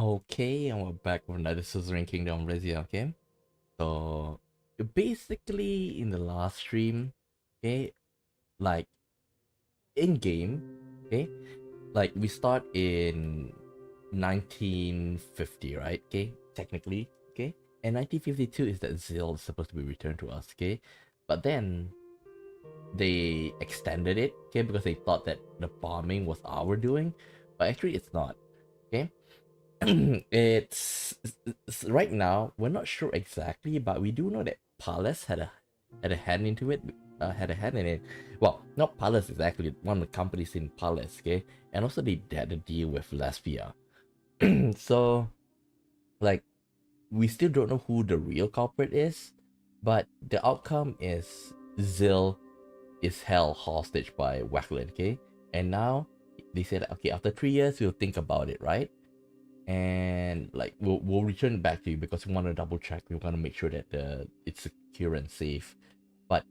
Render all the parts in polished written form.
Okay, and we're back with another Suzerain Kingdom of Rizia, okay? So, basically, in the last stream, okay, like, in-game, okay, like, we start in 1950, right, okay, technically, okay? And 1952 is that Zil is supposed to be returned to us, okay? But then, they extended it, okay, because they thought that the bombing was our doing, but actually it's not, okay? it's right now we're not sure exactly, but we do know that Palace had a hand into it, had a hand in it. Well, not Palace exactly, one of the companies in Palace, okay, and also they had a deal with Lesbia. So, like, we still don't know who the real culprit is, but the outcome is Zil is held hostage by Wacklin, okay, and now they said, okay, after 3 years we'll think about it, right? And like we'll return it back to you because we want to double check. We want to make sure that it's secure and safe. But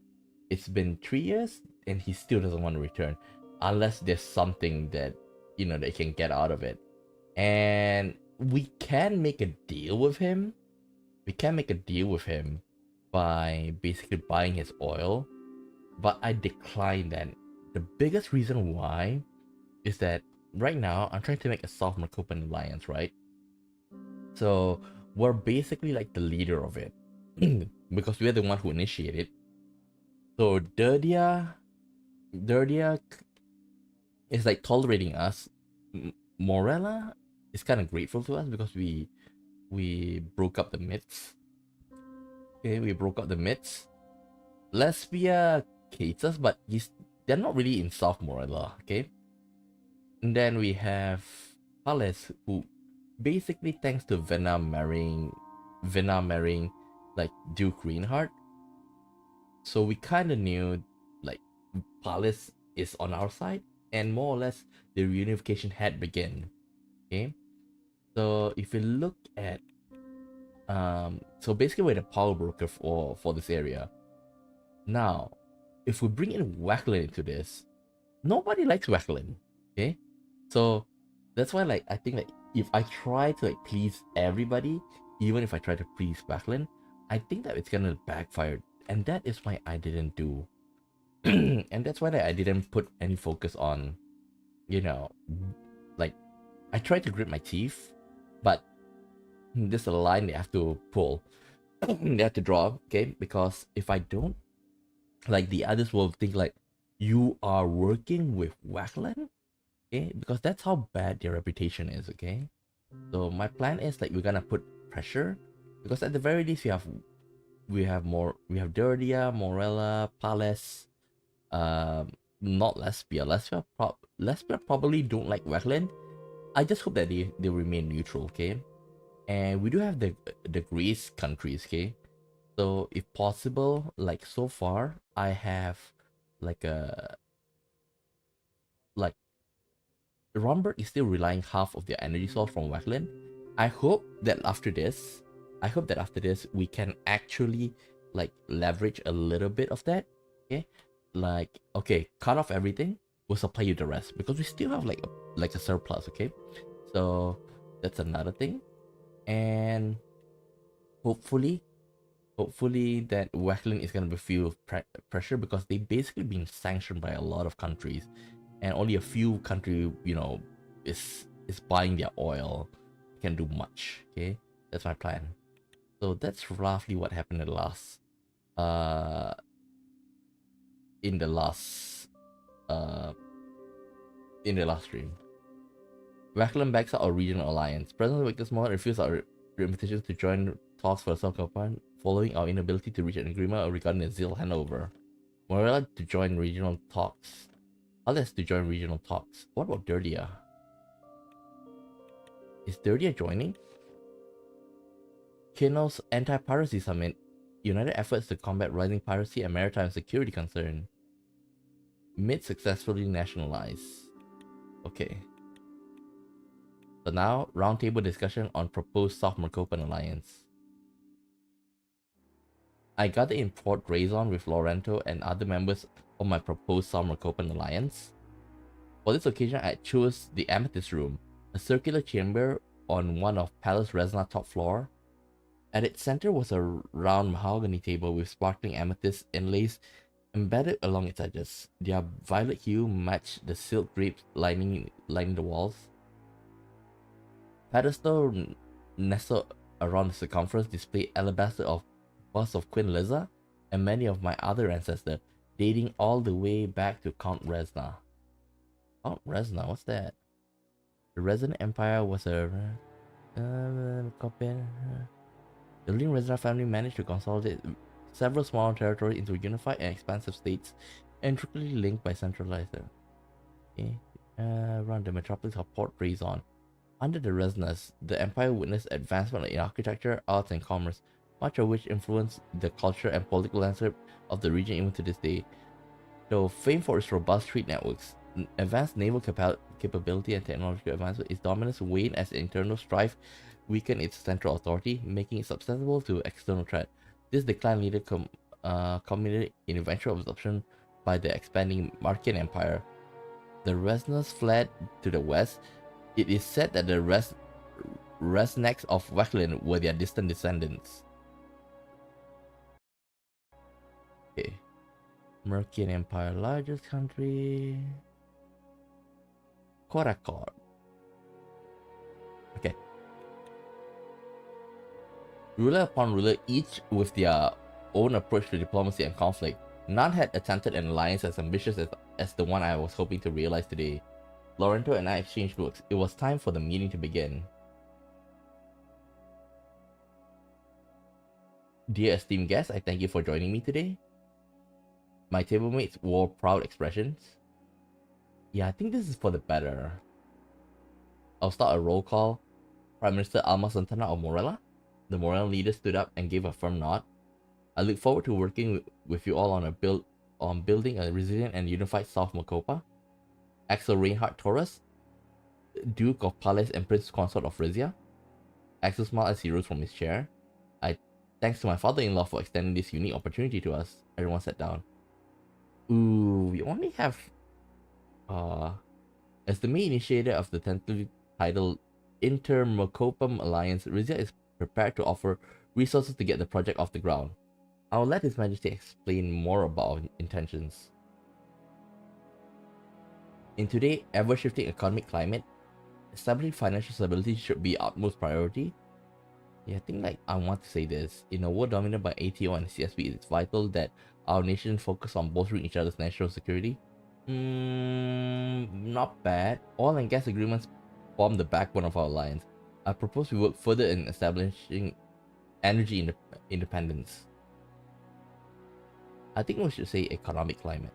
it's been 3 years and he still doesn't want to return unless there's something that they can get out of it. And we can make a deal with him. We can make a deal with him by basically buying his oil, but I decline that. The biggest reason why is that right now I'm trying to make a South Merkopa alliance, right? So we're basically like the leader of it because we're the one who initiated. So Dirdia is like tolerating us. Morella is kind of grateful to us because we broke up the myths. Okay, we broke up the myths. Lesbia hates us, but they're not really in South Morella. Okay, and then we have Palace, who basically, thanks to Vena marrying like Duke Reinhardt. So we kind of knew like Palace is on our side, and more or less the reunification had begun. Okay, so if you look at so basically we're the power broker for this area. Now, if we bring in Wacklin into this, nobody likes Wacklin. Okay, so that's why like I think like if I try to like please everybody, even if I try to please Wacklin, I think that it's gonna backfire, and that is why I didn't do. And that's why I didn't put any focus on, you know, like I tried to grit my teeth, but this is a line they have to pull. They have to draw, okay? Because if I don't, like the others will think like you are working with Wacklin, okay? Because that's how bad their reputation is, okay? So my plan is like we're gonna put pressure, because at the very least we have Dirdia, Morella, Palace, not Lesbia. Lesbia probably don't like Wacklin. I just hope that they remain neutral, okay? And we do have the Greece countries, okay? So if possible, like so far, I have like like Romberg is still relying half of their energy source from Wacklin. I hope that after this, we can actually like leverage a little bit of that. Okay, like okay, cut off everything. We'll supply you the rest because we still have like a surplus. Okay, so that's another thing, and hopefully, that Wacklin is gonna be feel pressure because they basically been sanctioned by a lot of countries, and only a few country is buying their oil, can do much. Okay, that's my plan. So that's roughly what happened uh in the last uh in the last stream. Wacklin backs out our regional alliance. President Victor Small refused our invitation to join talks for South Merkopa following our inability to reach an agreement regarding the Zil handover. Morella to join regional talks. Others to join regional talks. What about Dirdia? Is Dirdia joining? Kino's Anti-Piracy Summit. United efforts to combat rising piracy and maritime security concern. Mid successfully nationalized. Okay. So now, roundtable discussion on proposed South Merkopan alliance. I gather in Port Raison with Lorento and other members of my proposed South Merkopan alliance. For this occasion, I chose the Amethyst Room, a circular chamber on one of Palace Resna's top floor. At its center was a round mahogany table with sparkling amethyst inlays embedded along its edges. Their violet hue matched the silk drapes lining the walls. Pedestal nestled around the circumference displayed alabaster of busts of Queen Liza and many of my other ancestors, dating all the way back to Count Resna. Count Resna, what's that? The Resident Empire was a copy. The Ling Resna family managed to consolidate several smaller territories into unified and expansive states, intricately linked by centralized. Okay. Around the metropolis of Port Brazon. Under the Resnas, the empire witnessed advancement in architecture, arts, and commerce, much of which influenced the culture and political landscape of the region even to this day. Though famed for its robust trade networks, advanced naval capability and technological advancement, its dominance waned as internal strife weakened its central authority, making it susceptible to external threat. This decline later culminated in eventual absorption by the expanding Markian Empire. The Resnas fled to the west. It is said that the Resnaks of Wacklin were their distant descendants. Okay. Merkian Empire, largest country. Korakor. Okay. Ruler upon ruler, each with their own approach to diplomacy and conflict. None had attempted an alliance as ambitious as the one I was hoping to realize today. Lorento and I exchanged looks. It was time for the meeting to begin. Dear esteemed guests, I thank you for joining me today. My table mates wore proud expressions. Yeah, I think this is for the better. I'll start a roll call. Prime Minister Alma Santana of Morella. The Morella leader stood up and gave a firm nod. I look forward to working with you all on building a resilient and unified South Merkopa. Axel Reinhard Toras, Duke of Palace and Prince Consort of Rizia. Axel smiled as he rose from his chair. Thanks to my father-in-law for extending this unique opportunity to us. Everyone sat down. Ooh, we only have... as the main initiator of the tentatively titled Inter-Merkopum Alliance, Rizia is prepared to offer resources to get the project off the ground. I will let His Majesty explain more about our intentions. In today's ever-shifting economic climate, establishing financial stability should be utmost priority. Yeah, I think I want to say this. In a world dominated by ATO and CSP, it's vital that our nation focus on bolstering each other's national security. Not bad. Oil and gas agreements form the backbone of our alliance. I propose we work further in establishing energy independence. I think we should say economic climate.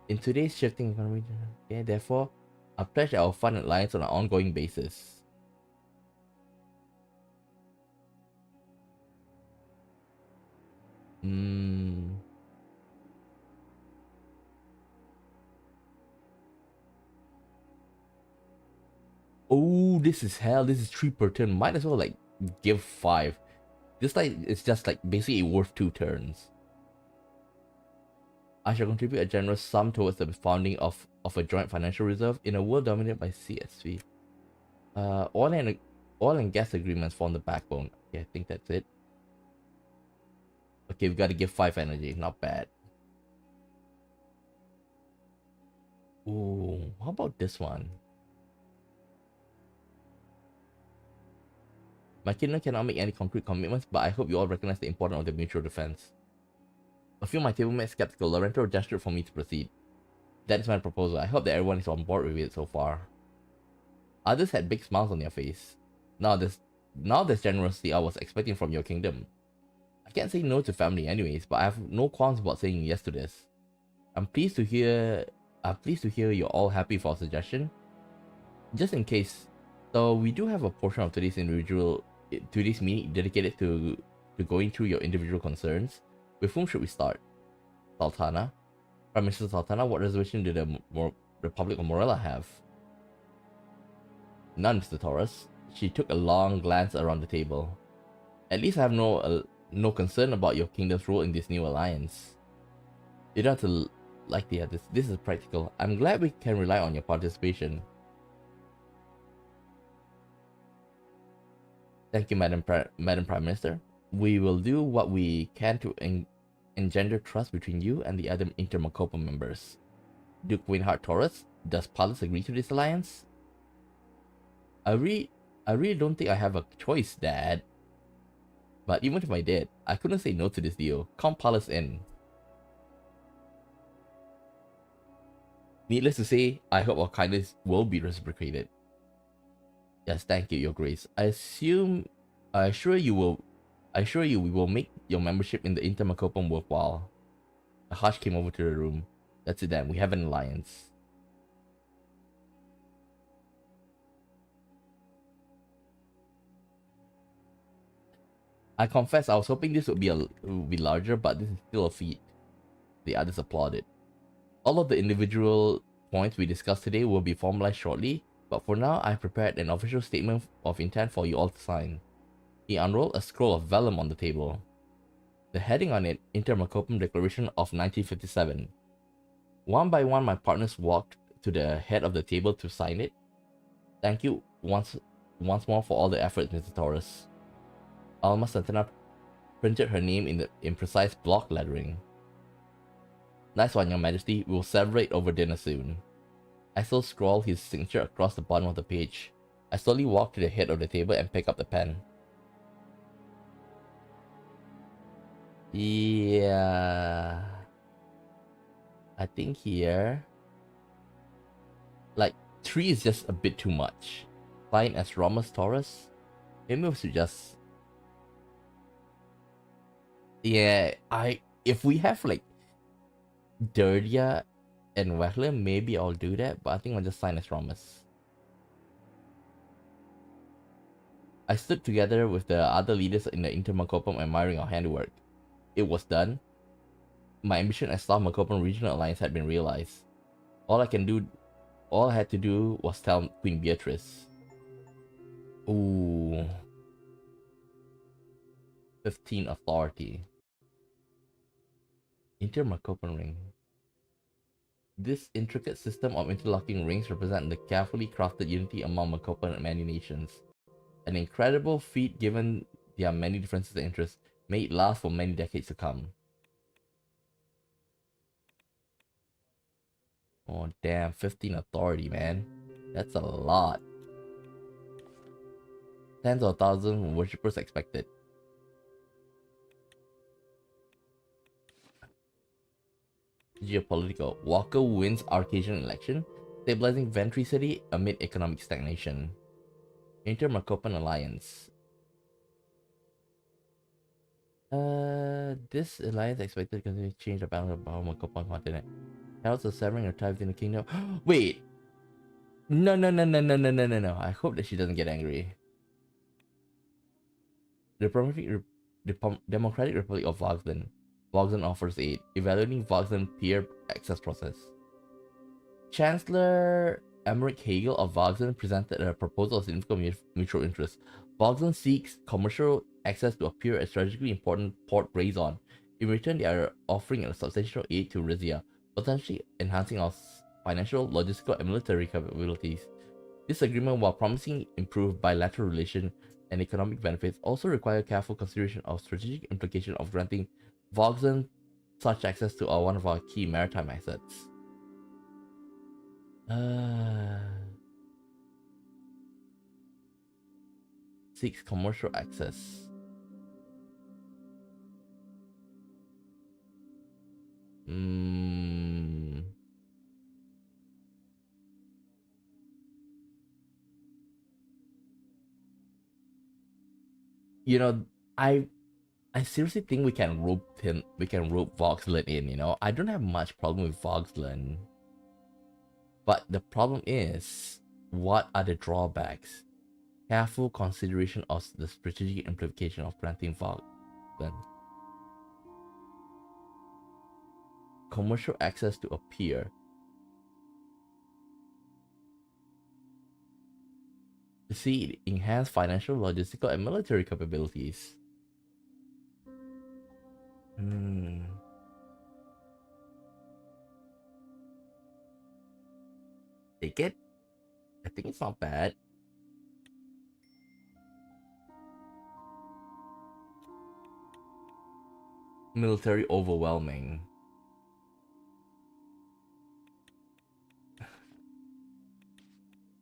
In today's shifting economy, okay, therefore, I pledge our fund alliance on an ongoing basis. Oh, this is hell. This is 3 per turn. Might as well give 5. This it's just basically worth 2 turns. I shall contribute a generous sum towards the founding of a joint financial reserve in a world dominated by CSV. Oil and gas agreements form the backbone. Okay, I think that's it. Okay, we've got to give 5 energy. Not bad. Ooh, how about this one? My kingdom cannot make any concrete commitments, but I hope you all recognize the importance of the mutual defense. A few of my tablemates skeptical, Lorento gestured for me to proceed. That is my proposal. I hope that everyone is on board with it so far. Others had big smiles on their face. Now there's generosity I was expecting from your kingdom. I can't say no to family anyways, but I have no qualms about saying yes to this. I'm pleased to hear you're all happy for our suggestion. Just in case, so we do have a portion of today's meeting dedicated to going through your individual concerns. With whom should we start? Sultana? Prime Minister Sultana, what reservation did the Republic of Morella have? None, Mr. Toras. She took a long glance around the table. At least I have no concern about your kingdom's role in this new alliance. You don't have to like the others. This is practical. I'm glad we can rely on your participation. Thank you, Madam Prime Minister. We will do what we can to engender trust between you and the other Intermacopa members. Duke Winhart Taurus, does Palace agree to this alliance? I really, I really don't think I have a choice, Dad. But even if I did, I couldn't say no to this deal. Count Palace in. Needless to say, I hope our kindness will be reciprocated. Yes, thank you, Your Grace. I assure you we will make your membership in the Intermacopum worthwhile. A hush came over to the room. That's it then, we have an alliance. I confess I was hoping this would be larger, but this is still a feat. The others applauded. All of the individual points we discussed today will be formalized shortly, but for now I've prepared an official statement of intent for you all to sign. He unrolled a scroll of vellum on the table. The heading on it, Intermacopum Declaration of 1957. One by one my partners walked to the head of the table to sign it. Thank you once more for all the efforts, Mr. Torres. Alma Santana printed her name in precise block lettering. Nice one, Your Majesty. We'll celebrate over dinner soon. Axel scrawled his signature across the bottom of the page. I slowly walked to the head of the table and picked up the pen. Yeah, I think here, like 3 is just a bit too much. Sign as Romus Toras. Maybe we should just, yeah. If we have like Dirdia and Wehler, maybe I'll do that. But I think I'll just sign as Romus. I stood together with the other leaders in the Intermacopum admiring our handiwork. It was done. My ambition as South Merkopa Regional Alliance had been realized. All I had to do was tell Queen Beatrice. Ooh. 15 authority. Intermercopan ring. This intricate system of interlocking rings represents the carefully crafted unity among Merkopan and many nations. An incredible feat given their many differences and interests, may it last for many decades to come. Oh damn, 15 authority, man. That's a lot. Tens of thousands of worshippers expected. Geopolitical. Walker wins Arcasian election, stabilizing Ventry City amid economic stagnation. Inter-Merkopan Alliance. This alliance expected to continue to change the balance of our Merkopan continent. Heralds of severing are tied within the kingdom. Wait! No, no, no, no, no, no, no, no, no. I hope that she doesn't get angry. The Democratic Republic of Voxland. Voxland offers aid. Evaluating Voxland peer access process. Chancellor Emmerich Hagel of Voxland presented a proposal of significant mutual interest. Voxland seeks commercial access to a pure and strategically important port Brazon. In return, they are offering a substantial aid to Rizia, potentially enhancing our financial, logistical, and military capabilities. This agreement, while promising improved bilateral relations and economic benefits, also require careful consideration of strategic implications of granting Voxland such access to one of our key maritime assets. Seeks commercial access. You know, I seriously think we can rope Voxland in, you know. I don't have much problem with Voxland. But the problem is, what are the drawbacks? Careful consideration of the strategic implication of granting Voxland. Commercial access to a peer. See, enhance financial, logistical, and military capabilities. Take it? I think it's not bad. Military overwhelming.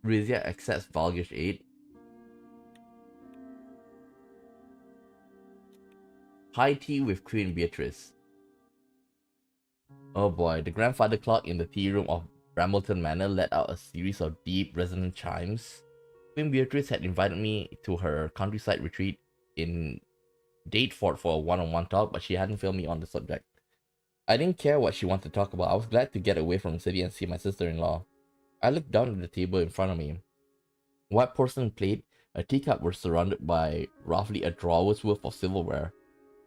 Rizia accepts Valgish aid. High tea with Queen Beatrice. Oh boy, the grandfather clock in the tea room of Brambleton Manor let out a series of deep, resonant chimes. Queen Beatrice had invited me to her countryside retreat in Dateford for a one-on-one talk, but she hadn't filled me on the subject. I didn't care what she wanted to talk about. I was glad to get away from the city and see my sister-in-law. I looked down at the table in front of me. White porcelain plate, a teacup were surrounded by roughly a drawer's worth of silverware.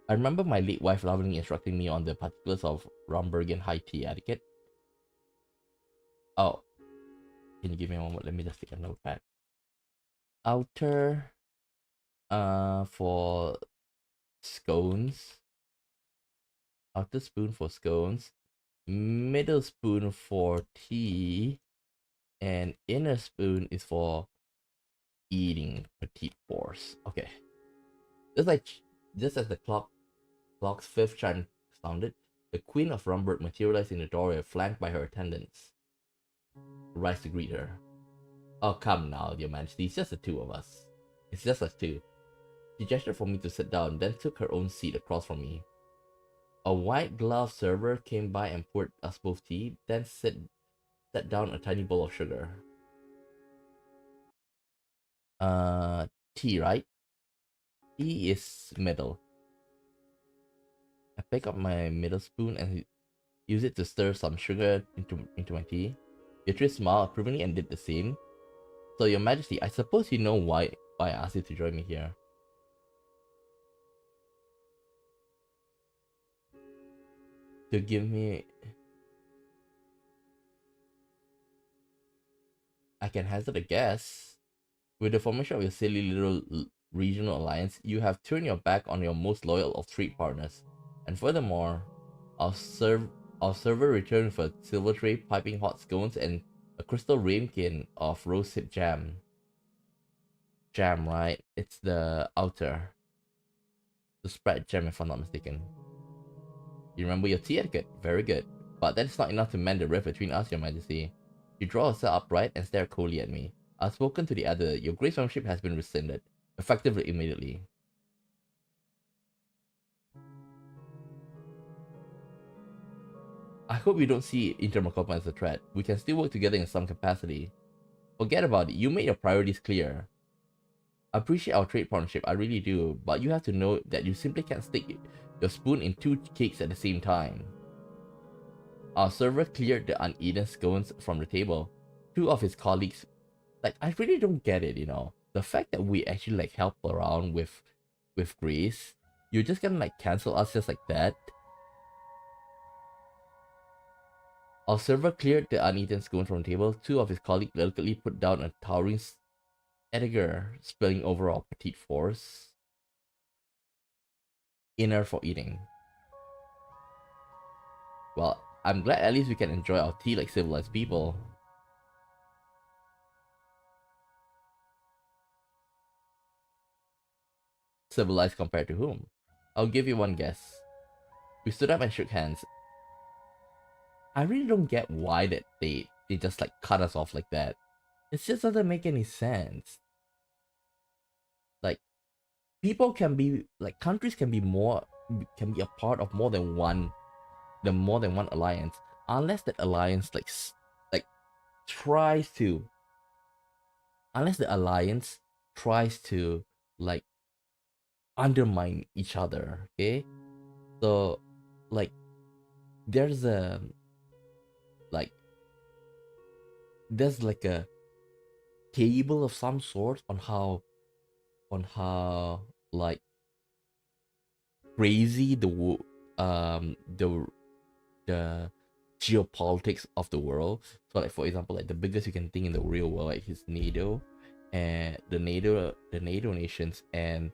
I remember my late wife lovingly instructing me on the particulars of Rombergian high tea etiquette. Oh, can you give me a moment? Let me just take a notepad. Outer, for scones. Outer spoon for scones. Middle spoon for tea. And inner spoon is for eating petite fours. Okay. Just as the clock's fifth chime sounded, the Queen of Rumberg materialized in the doorway, flanked by her attendants. Rise to greet her. Oh, come now, Your Majesty, it's just the two of us. It's just us two. She gestured for me to sit down, then took her own seat across from me. A white-gloved server came by and poured us both tea, then set down a tiny bowl of sugar. Tea, right? Tea is middle. I pick up my middle spoon and use it to stir some sugar into my tea. Beatrice smiled approvingly and did the same. So, Your Majesty, I suppose you know why I asked you to join me here. To give me... I can hazard a guess. With the formation of your silly little regional alliance, you have turned your back on your most loyal of trade partners. And furthermore, our server returned with a silver tray, piping hot scones, and a crystal ramekin of rosehip jam. Jam, right? It's the outer. The spread jam, if I'm not mistaken. You remember your tea etiquette? Very good. But that is not enough to mend the rift between us, Your Majesty. You draw herself upright and stare coldly at me. I've spoken to the other. Your grace membership has been rescinded, effectively immediately. I hope you don't see Merkopa as a threat. We can still work together in some capacity. Forget about it. You made your priorities clear. I appreciate our trade partnership, I really do, but you have to know that you simply can't stick your spoon in two cakes at the same time. Our server cleared the uneaten scones from the table. Two of his colleagues, like, I really don't get it, you know. The fact that we actually like help around with Grace, you're just gonna like cancel us just like that. Our server cleared the uneaten scone from the table. Two of his colleagues delicately put down a towering Edgar, spilling over our petite fours. Inner for eating. Well, I'm glad at least we can enjoy our tea like civilized people. Civilized compared to whom? I'll give you one guess. We stood up and shook hands. I really don't get why that they just like cut us off like that. It just doesn't make any sense. Like, people can be like, countries can be a part of more than one alliance, unless that alliance like tries to unless the alliance tries to like undermine each other. Okay, so like there's a like there's like a table of some sort on how like crazy the geopolitics of the world. So like, for example, like the biggest you can think in the real world, like, is NATO, and the NATO nations, and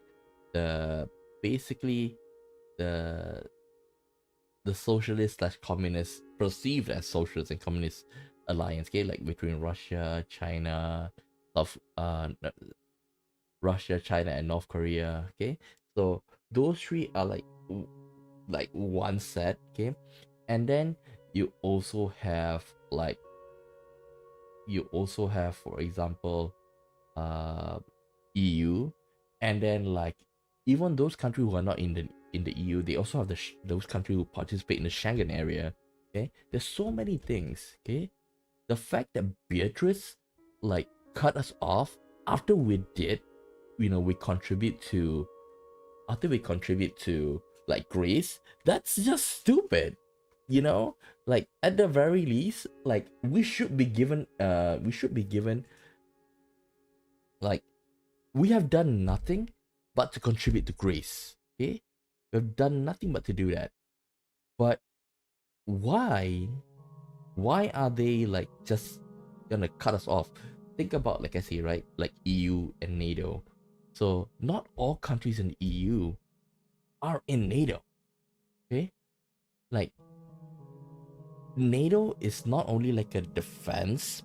the basically the socialist slash communist, perceived as socialist and communist alliance, okay, like between South Russia, China, and North Korea. Okay, so those three are like like one set, okay? And then you also have like for example EU, and then like even those countries who are not in the EU, they also have those countries who participate in the Schengen area. Okay, there's so many things. Okay, the fact that Beatrice like cut us off after we did, we contribute to like Grace, that's just stupid. Like at the very least, like we should be given like we have done nothing but to contribute to Grace. Okay, we've done nothing but to do that. But why are they like just gonna cut us off? Think about, like I say, right, like EU and NATO. So not all countries in the EU are in NATO. Okay, like NATO is not only like a defense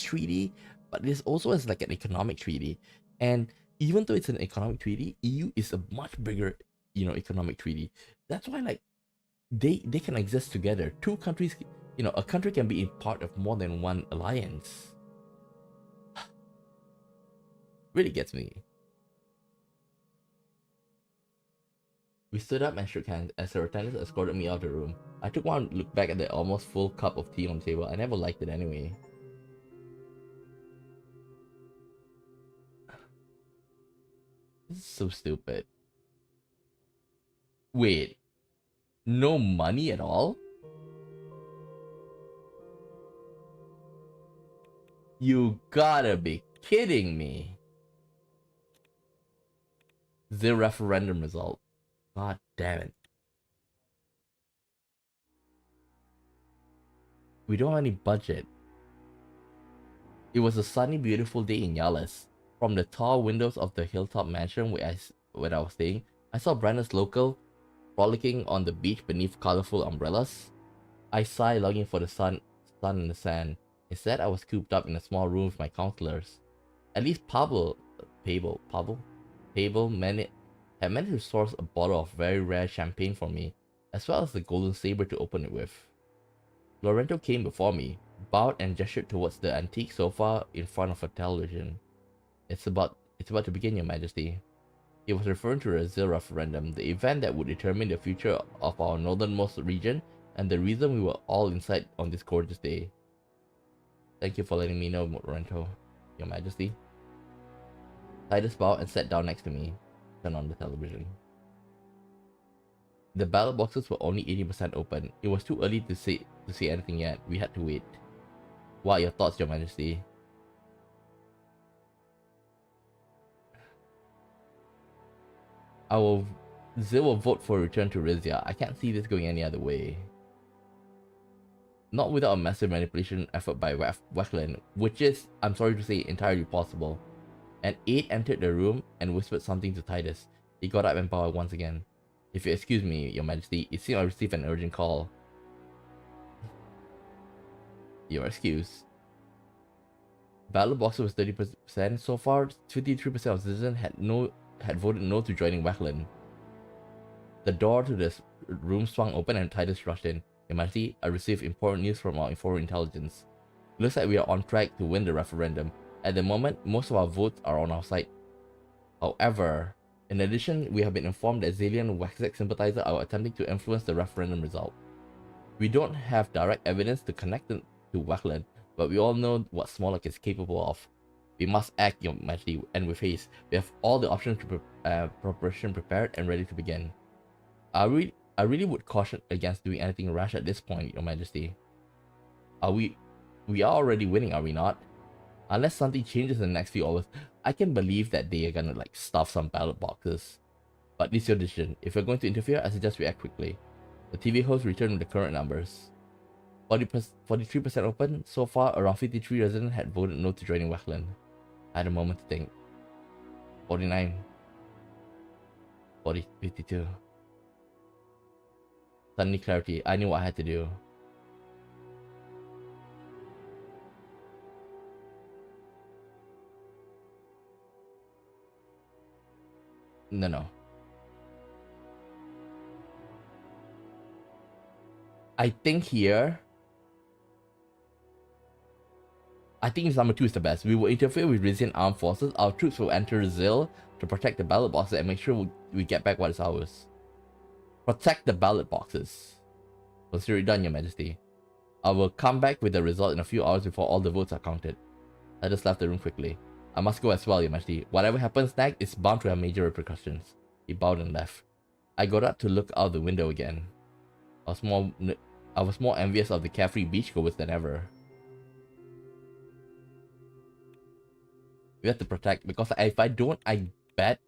treaty, but it also is like an economic treaty. And even though it's an economic treaty, EU is a much bigger, economic treaty. That's why like they can exist together. Two countries, a country can be in part of more than one alliance. Really gets me. We stood up and shook hands as her attendants escorted me out of the room. I took one look back at the almost full cup of tea on the table. I never liked it anyway. This is so stupid. Wait, no money at all? You gotta be kidding me. The referendum result. God damn it. We don't have any budget. It was a sunny, beautiful day in Yalis. From the tall windows of the hilltop mansion where I was staying, I saw Brandon's local frolicking on the beach beneath colorful umbrellas. I sighed, longing for the sun in the sand. Instead, I was cooped up in a small room with my counselors. At least Pablo had managed to source a bottle of very rare champagne for me, as well as the golden saber to open it with. Lorenzo came before me, bowed and gestured towards the antique sofa in front of a television. It's about to begin, Your Majesty. He was referring to the Rizia referendum, the event that would determine the future of our northernmost region and the reason we were all inside on this gorgeous day. Thank you for letting me know, Lorenzo, Your Majesty. Titus bowed and sat down next to me. Turned on the television. The ballot boxes were only 80% open. It was too early to say anything yet. We had to wait. What are your thoughts, Your Majesty? Zil will vote for a return to Rizia. I can't see this going any other way. Not without a massive manipulation effort by Wecklin, which is, I'm sorry to say, entirely possible. An aide entered the room and whispered something to Titus. He got up and bowed once again. If you excuse me, Your Majesty, it seems I received an urgent call. Your excuse. Ballot box was 30%. So far, 53% of citizens had voted no to joining Wecklin. The door to the room swung open and Titus rushed in. Your Majesty, I received important news from our foreign intelligence. Looks like we are on track to win the referendum. At the moment, most of our votes are on our side. However, in addition, we have been informed that Zalian and Waxac sympathizers are attempting to influence the referendum result. We don't have direct evidence to connect them to Wecklin, but we all know what Smolak is capable of. We must act, Your Majesty, and with haste. We have all the options to preparation prepared and ready to begin. I really would caution against doing anything rash at this point, Your Majesty. We are already winning, are we not? Unless something changes in the next few hours, I can believe that they are gonna like stuff some ballot boxes. But this is your decision. If you're going to interfere, I suggest we act quickly. The TV host returned with the current numbers. 43% open. So far, around 53 residents had voted no to joining Wecklin. I had a moment to think. 49. 52. Suddenly clarity. I knew what I had to do. No. I think here, I think number 2 is the best. We will interfere with Rizian armed forces. Our troops will enter Zil to protect the ballot boxes and make sure we get back what is ours. Protect the ballot boxes. Consider it done, Your Majesty. I will come back with the result in a few hours before all the votes are counted. I just left the room quickly. I must go as well, Your Majesty. Whatever happens next is bound to have major repercussions. He bowed and left. I got up to look out the window again. I was more envious of the carefree beachgoers than ever. We have to protect, because if I don't, I bet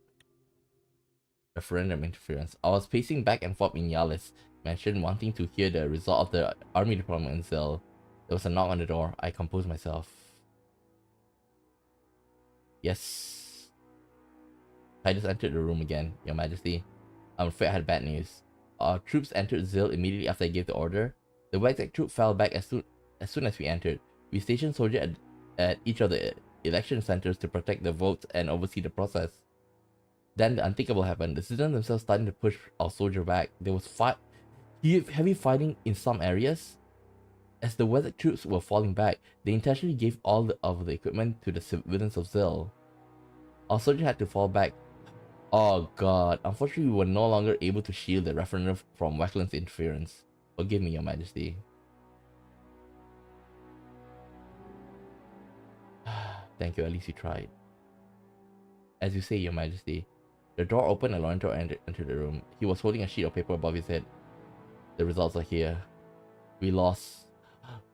referendum interference. I was pacing back and forth in Yalis, mentioned wanting to hear the result of the army deployment in Zil. There was a knock on the door. I composed myself. Yes. I just entered the room again, Your Majesty. I'm afraid I had bad news. Our troops entered Zil immediately after I gave the order. The Wexec troop fell back as soon as we entered. We stationed soldiers at each of the election centers to protect the votes and oversee the process. Then the unthinkable happened. The citizens themselves started to push our soldier back. There was heavy fighting in some areas. As the Wexec troops were falling back, they intentionally gave all of the equipment to the civilians of Zil. Our soldier had to fall back. Oh god, unfortunately we were no longer able to shield the referendum from Wackland's interference. Forgive me, Your Majesty. Thank you, at least you tried. As you say, Your Majesty. The door opened and Lorenzo entered the room. He was holding a sheet of paper above his head. The results are here. We lost.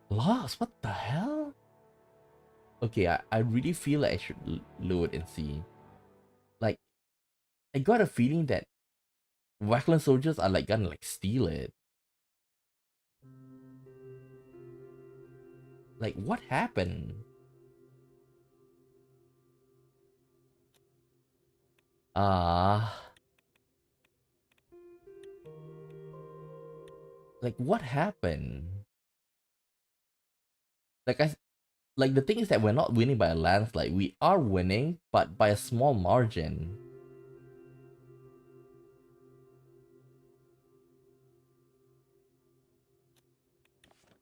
Lost? What the hell? Okay, I really feel like I should load and see. Like, I got a feeling that Wackland soldiers are like gonna like steal it. Like, what happened? Like, what happened? Like the thing is that we're not winning by a landslide. We are winning, but by a small margin.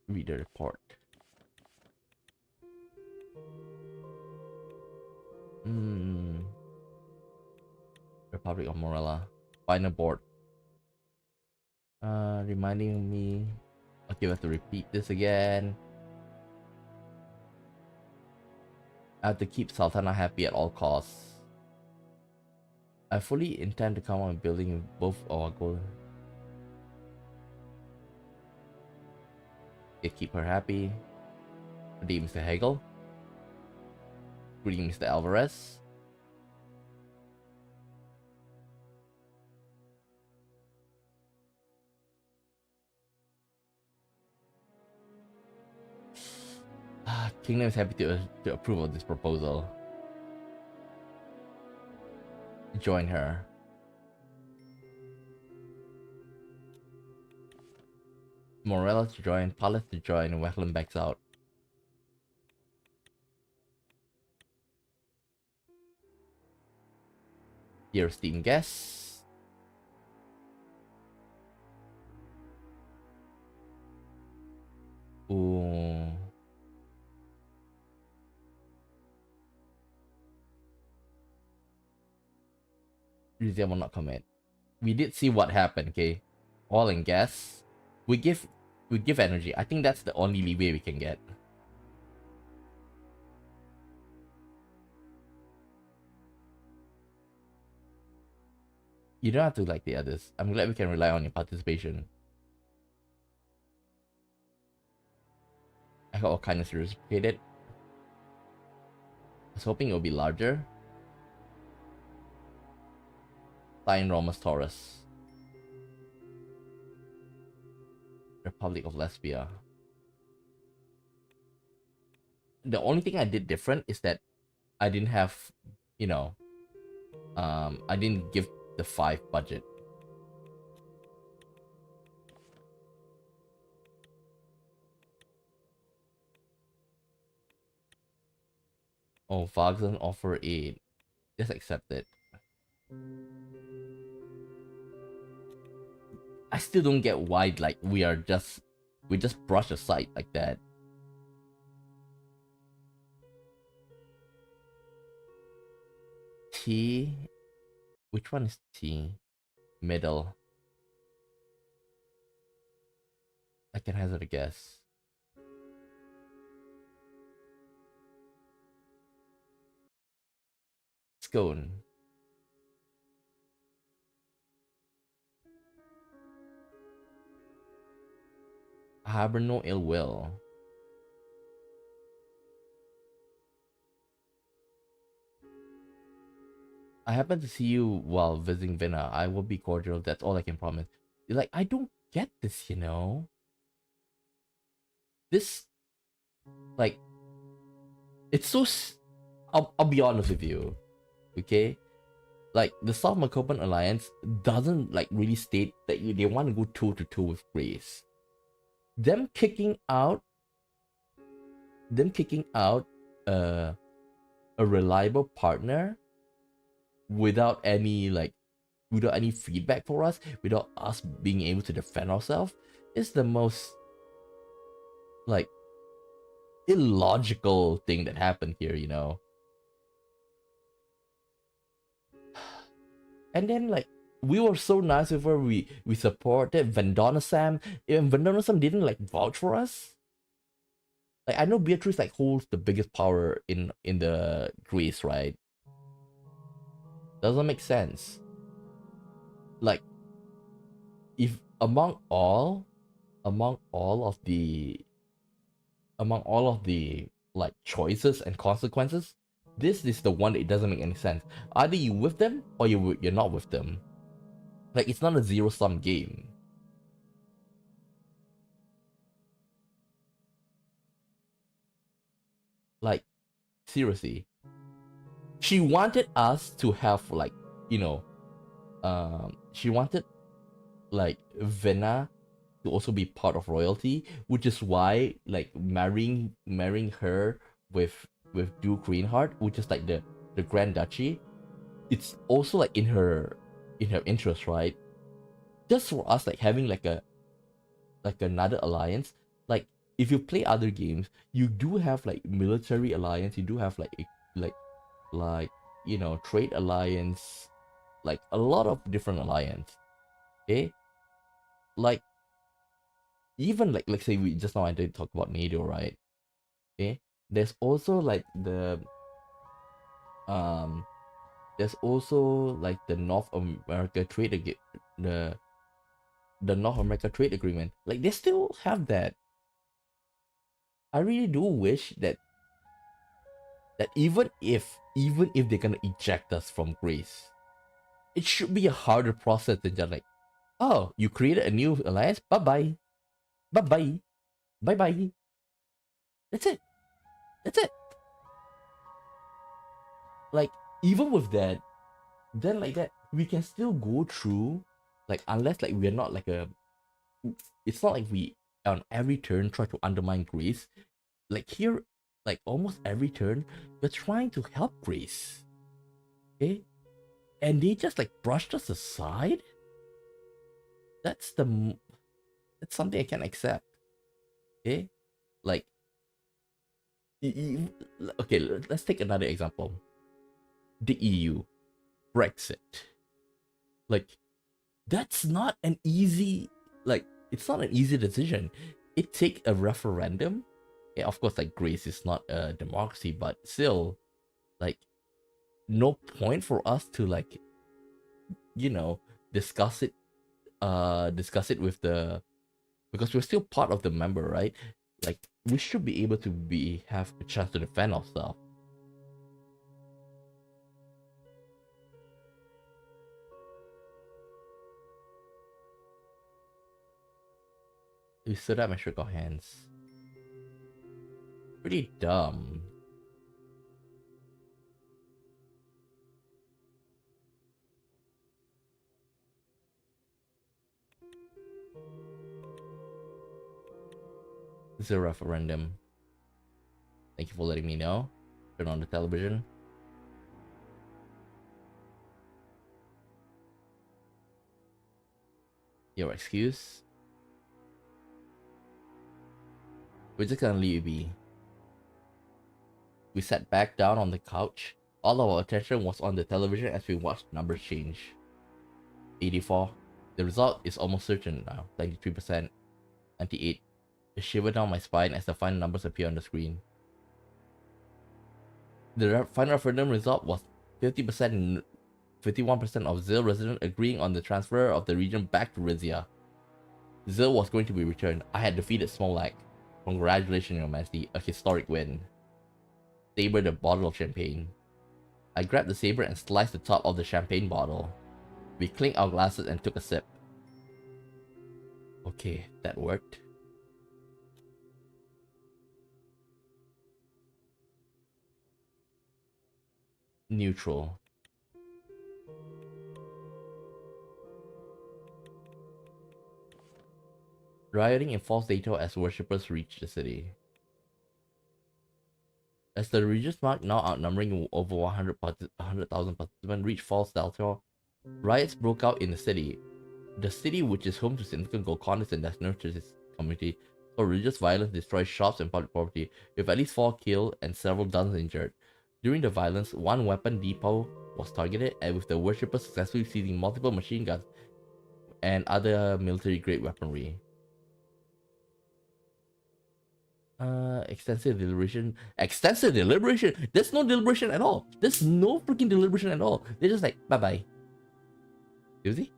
Read the report. Republic of Morella. Final board. Reminding me. Okay, we have to repeat this again. I have to keep Sultana happy at all costs. I fully intend to come on building both our goals. Okay, keep her happy. Redeem Mr. Hegel. Redeem Mr. Alvarez. Kingdom is happy to approve of this proposal. Join her. Morella to join, Palace to join, and Wackland backs out. Dear esteemed guests. Ooh. Rizia will not commit. We did see what happened, okay? Oil and gas. We give energy. I think that's the only leeway we can get. You don't have to like the others. I'm glad we can rely on your participation. I hope our kindness is reciprocated. I was hoping it would be larger. King Romus Toras. Republic of Lesbia. The only thing I did different is that I didn't have, you know, I didn't give the 5 budget. Oh, Vagson offer aid. Just accept it. I still don't get why, like, we are just we just brush aside like that. T, which one is T? Middle. I can hazard a guess. Scone. Harbor no ill will. I happen to see you while visiting Vienna. I will be cordial. That's all I can promise. You're like, I don't get this, you know? This, like, it's so. I'll be honest with you, okay? Like, the South Merkopan Alliance doesn't, like, really state that they want to go toe to toe with Grace. Them kicking out uh, a reliable partner without any feedback for us, without us being able to defend ourselves, is the most like illogical thing that happened here, you know. And then like we were so nice with her, we supported Vendonasam, and Vendonasam didn't like vouch for us. Like I know Beatrice like holds the biggest power in the Greece, right? Doesn't make sense. Like if among all of the like choices and consequences, this is the one that it doesn't make any sense. Either you with them or you're not with them. Like it's not a zero sum game. Like seriously, she wanted us to have like you know, she wanted like Vena to also be part of royalty, which is why like marrying her with Duke Reinhardt, which is like the Grand Duchy, it's also like in her interest, right? Just for us like having like another alliance, like if you play other games, you do have like military alliance, you do have like like you know trade alliance, like a lot of different alliance. Okay, like even like say we just now I did talk about NATO, right? Okay, there's also like um there's also like the North America the North America trade agreement. Like they still have that. I really do wish that even if they're gonna eject us from Grace, it should be a harder process than just like, oh, you created a new alliance, bye bye, bye bye, bye bye. That's it. That's it. Like even with that, then like that, we can still go through, like unless like we're not like a, it's not like we on every turn try to undermine Grace. Like here, like almost every turn, we're trying to help Grace. Okay, and they just like brushed us aside. That's that's something I can't accept. Okay, like okay, let's take another example. The EU, Brexit. Like that's not an easy like it's not an easy decision. It takes a referendum. Yeah, of course, like Greece is not a democracy, but still, like no point for us to like you know discuss it discuss it with the because we're still part of the member, right? Like we should be able to have a chance to defend ourselves. We stood up and shook our hands. Pretty dumb. This is a referendum. Thank you for letting me know. Turn on the television. Your excuse? We're just gonna leave it be. We sat back down on the couch. All of our attention was on the television as we watched numbers change. 84. The result is almost certain now. 93%. 98. A shiver down my spine as the final numbers appear on the screen. The final referendum result was 50% and 51% of Zil residents agreeing on the transfer of the region back to Rizia. Zil was going to be returned. I had defeated Smolak. Congratulations, Your Majesty, a historic win. Sabered a bottle of champagne. I grabbed the saber and sliced the top of the champagne bottle. We clinked our glasses and took a sip. Okay, that worked. Neutral. Rioting in false data as worshippers reach the city. As the region's mark, now outnumbering over 100,000 participants, reached false data, riots broke out in the city. The city, which is home to significant gold coins and that nurtures its community, saw religious violence destroy shops and public property, with at least 4 killed and several dozens injured. During the violence, one weapon depot was targeted, and with the worshippers successfully seizing multiple machine guns and other military-grade weaponry. Extensive deliberation. Extensive deliberation? There's no deliberation at all. There's no freaking deliberation at all. They're just like, bye-bye. Seriously?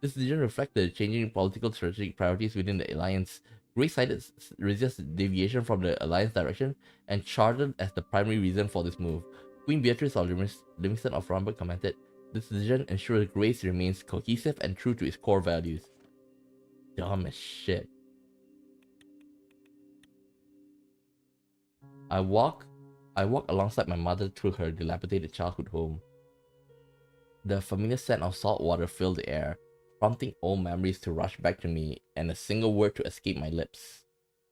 This decision reflects the changing political strategic priorities within the alliance. Grey cited Rizia's deviation from the alliance direction and charted as the primary reason for this move. Queen Beatrice of Livingston of Rumburg commented, "This decision ensures Grace remains cohesive and true to its core values." Dumb as shit. I walk alongside my mother through her dilapidated childhood home. The familiar scent of salt water filled the air, prompting old memories to rush back to me and a single word to escape my lips.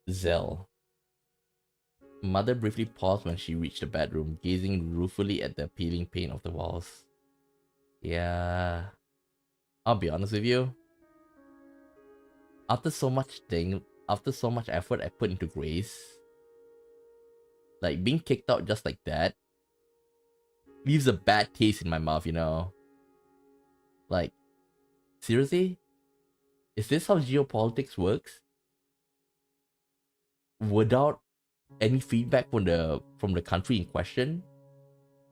Zell. Mother briefly paused when she reached the bedroom, gazing ruefully at the peeling paint of the walls. Yeah. I'll be honest with you. After so much effort I put into Grace, like being kicked out just like that leaves a bad taste in my mouth, you know? Like, seriously? Is this how geopolitics works? Without any feedback from the country in question,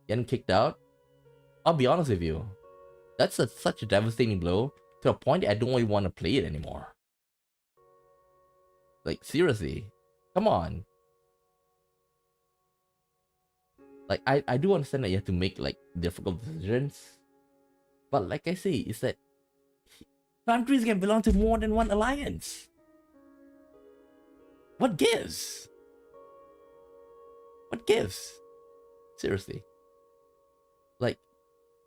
getting kicked out? I'll be honest with you. That's such a devastating blow to a point that I don't really want to play it anymore. Like, seriously. Come on. Like, I do understand that you have to make, like, difficult decisions. But like I say, it's that countries can belong to more than one alliance. What gives? What gives? Seriously. Like,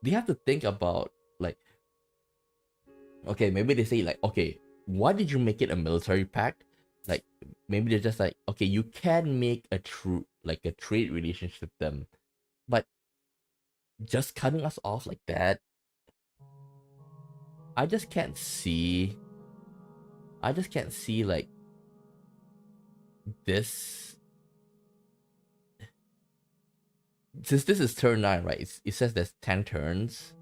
they have to think about, like, okay, maybe they say, like, okay, why did you make it a military pact? Like, maybe they're just like, okay, you can make a trade relationship with them, but just cutting us off like that, I just can't see like this. Since this is turn 9, right? It says there's 10 turns.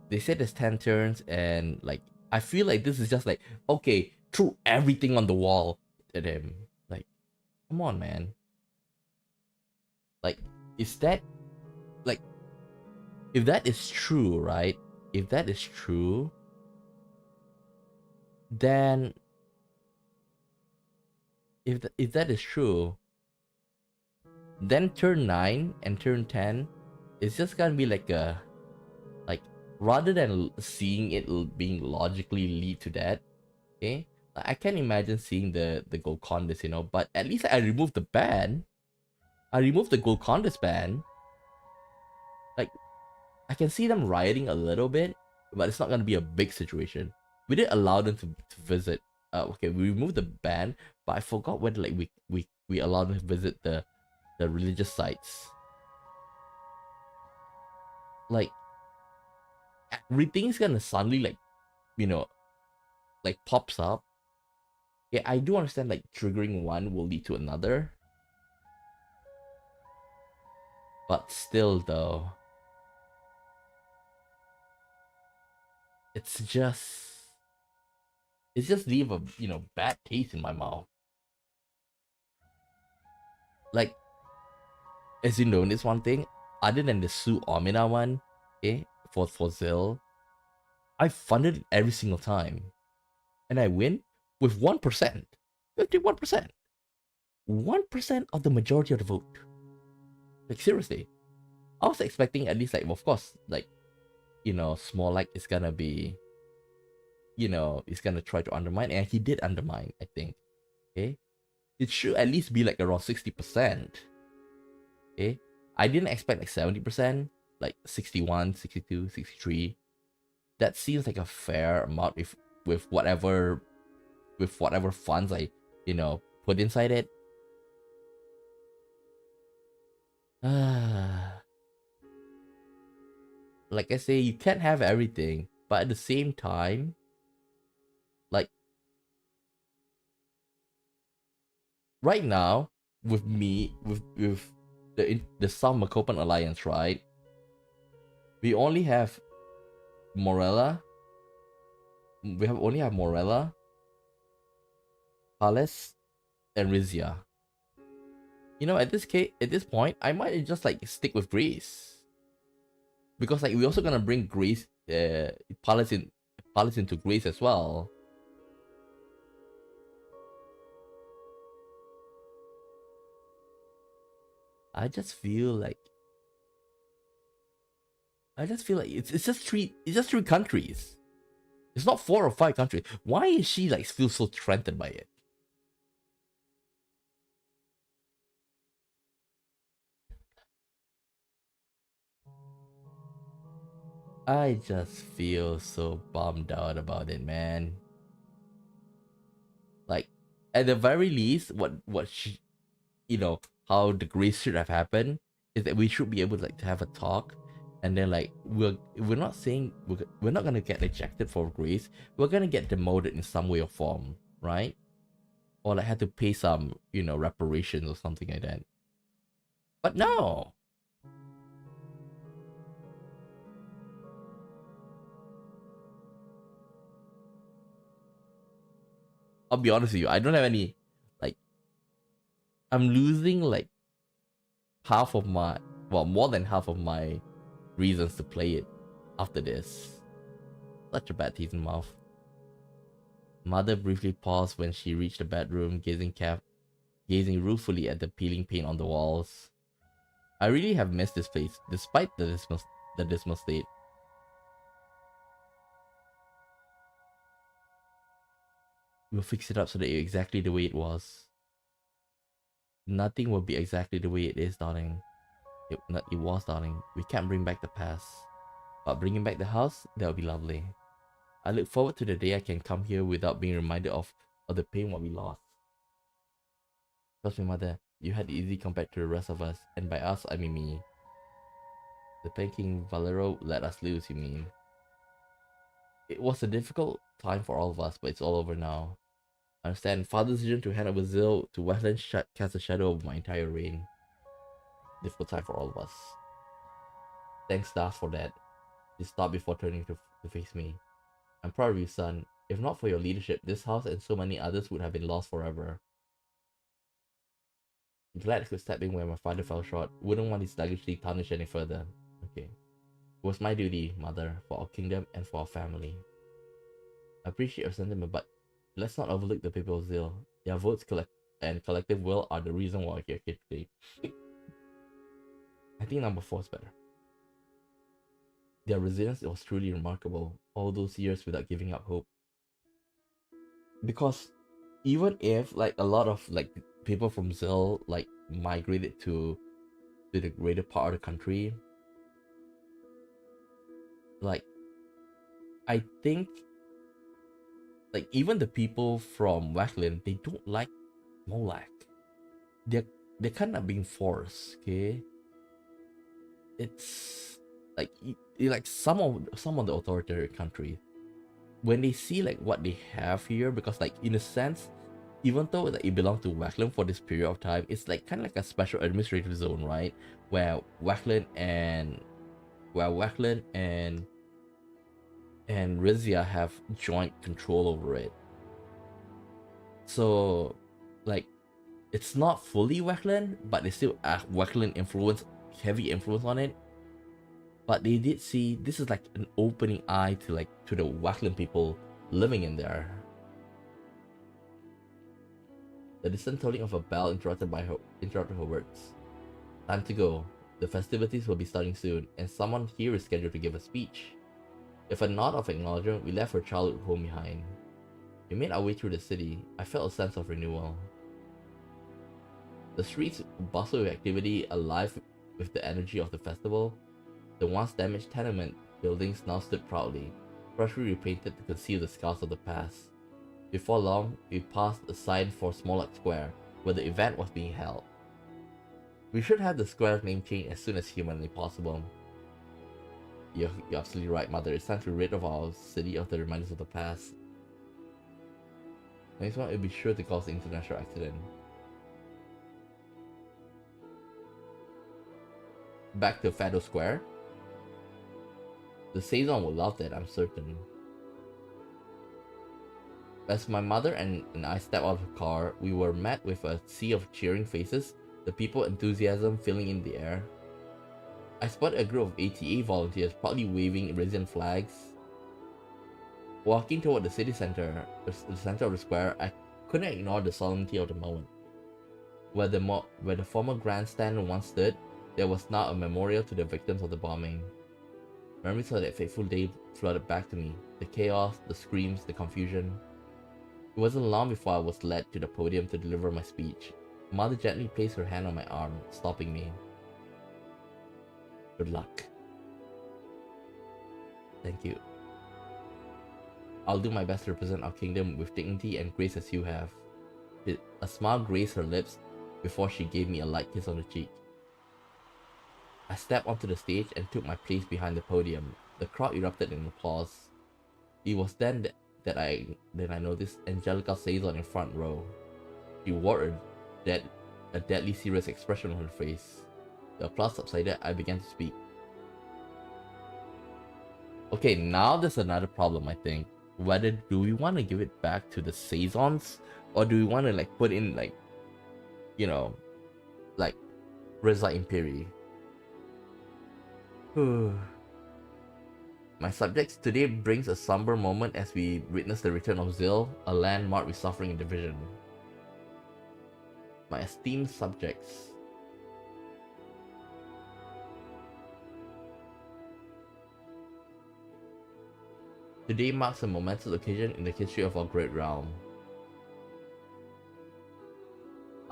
They said there's 10 turns, and like I feel like this is just like, okay, threw everything on the wall at him. Like, come on, man. Like, is that, like, if that is true, right? If that is true, then if that is true, then turn 9 and turn 10 is just gonna be like a, like, rather than seeing it being logically lead to that, okay? I can't imagine seeing the gold contest, you know, but at least I removed the ban. I removed the gold contest ban. Like, I can see them rioting a little bit, but it's not gonna be a big situation. We did allow them to visit. Okay, we removed the ban, but I forgot whether like we allowed them to visit the religious sites. Like, everything's gonna suddenly, like, you know, like pops up, yeah, I do understand like triggering one will lead to another, but still though, it's just leave a bad taste in my mouth. Like, as you know, this one thing, other than the Su Omina one, okay, for Zil, I funded it every single time. And I win with 1%. 51%. 1% of the majority of the vote. Like, seriously. I was expecting at least, like, of course, like, small like is gonna be, is gonna try to undermine, and he did undermine, I think. Okay? It should at least be like around 60%. Okay? I didn't expect like 70%, like 61, 62, 63. That seems like a fair amount if with whatever funds I, put inside it. Like I say, you can't have everything, but at the same time, like right now, with me, with the South Merkopa Alliance, right? We only have Morella. We only have Morella, Palace, and Rizia. At this point, I might just like stick with Greece, because like we're also gonna bring Greece, Palace into Greece as well. I just feel like it's just three countries. It's not 4 or 5 countries. Why is she like feel so threatened by it? I just feel so bummed out about it, man. Like, at the very least, what she, how the grace should have happened is that we should be able to like to have a talk, and then like we're not saying we're not gonna get ejected for grace. We're gonna get demoted in some way or form, right? Or like had to pay some reparations or something like that. But no, I'll be honest with you. I don't have any, like, I'm losing like half of my, well, more than half of my reasons to play it after this. Such a bad taste in mouth. Mother briefly paused when she reached the bedroom, gazing ruefully at the peeling paint on the walls. I really have missed this place, despite the dismal state. We'll fix it up so that it's exactly the way it was. Nothing will be exactly the way it is, darling. It was, darling. We can't bring back the past. But bringing back the house, that would be lovely. I look forward to the day I can come here without being reminded of the pain what we lost. Trust me, mother, you had it easy compared to the rest of us, and by us, I mean me. The Pen King Valero let us lose, you mean? It was a difficult time for all of us, but it's all over now. I understand father's decision to hand over Zil to Wetland cast a shadow over my entire reign. Difficult time for all of us. Thanks, Darth, for that. You stopped before turning to face me. I'm proud of you, son. If not for your leadership, this house and so many others would have been lost forever. Glad I could step in where my father fell short. Wouldn't want his legacy tarnished any further. Okay. It was my duty, mother, for our kingdom and for our family. I appreciate your sentiment, but let's not overlook the people of Zil. Their votes and collective will are the reason why we're here today. I think number 4 is better. Their resilience was truly remarkable, all those years without giving up hope. Because even if like a lot of like people from Zil like migrated to the greater part of the country, like I think like even the people from Wackland, they don't like Molak. They're kind of being forced, okay? It's like like some of the authoritarian countries, when they see like what they have here, because like in a sense, even though like, it belonged to Wackland for this period of time, it's like kind of like a special administrative zone, right? Where Wackland and Rizia have joint control over it. So like it's not fully Wackland, but they still have Wackland influence, heavy influence on it. But they did see this is like an opening eye to like to the Wackland people living in there. The distant tolling of a bell interrupted her words. Time to go. The festivities will be starting soon, and someone here is scheduled to give a speech. With a nod of acknowledgement, we left her childhood home behind. We made our way through the city. I felt a sense of renewal. The streets bustled with activity, alive with the energy of the festival. The once damaged tenement buildings now stood proudly, freshly repainted to conceal the scars of the past. Before long, we passed a sign for Smolak Square, where the event was being held. We should have the square's name changed as soon as humanly possible. You're absolutely right, Mother. It's time to rid of our city of the reminders of the past. Next one, it'll be sure to cause an international accident. Back to Fado Square. The Saison will love that, I'm certain. As my mother and I stepped out of the car, we were met with a sea of cheering faces, the people enthusiasm filling in the air. I spotted a group of ATA volunteers proudly waving Rizzian flags. Walking toward the city center, the center of the square, I couldn't ignore the solemnity of the moment. Where the former grandstand once stood, there was now a memorial to the victims of the bombing. Memories of that fateful day flooded back to me. The chaos, the screams, the confusion. It wasn't long before I was led to the podium to deliver my speech. Mother gently placed her hand on my arm, stopping me. Good luck. Thank you. I'll do my best to represent our kingdom with dignity and grace as you have. A smile graced her lips before she gave me a light kiss on the cheek. I stepped onto the stage and took my place behind the podium. The crowd erupted in applause. It was then that I noticed Angelica Saison in front row. She wore a deadly serious expression on her face. The applause subsided. I began to speak. Okay, now there's another problem, I think. Whether do we want to give it back to the Saisons, or do we want to like put in like, you know, like Reza Imperi? My subjects today brings a somber moment as we witness the return of Zil, a land marked with suffering and division. My esteemed subjects. Today marks a momentous occasion in the history of our great realm.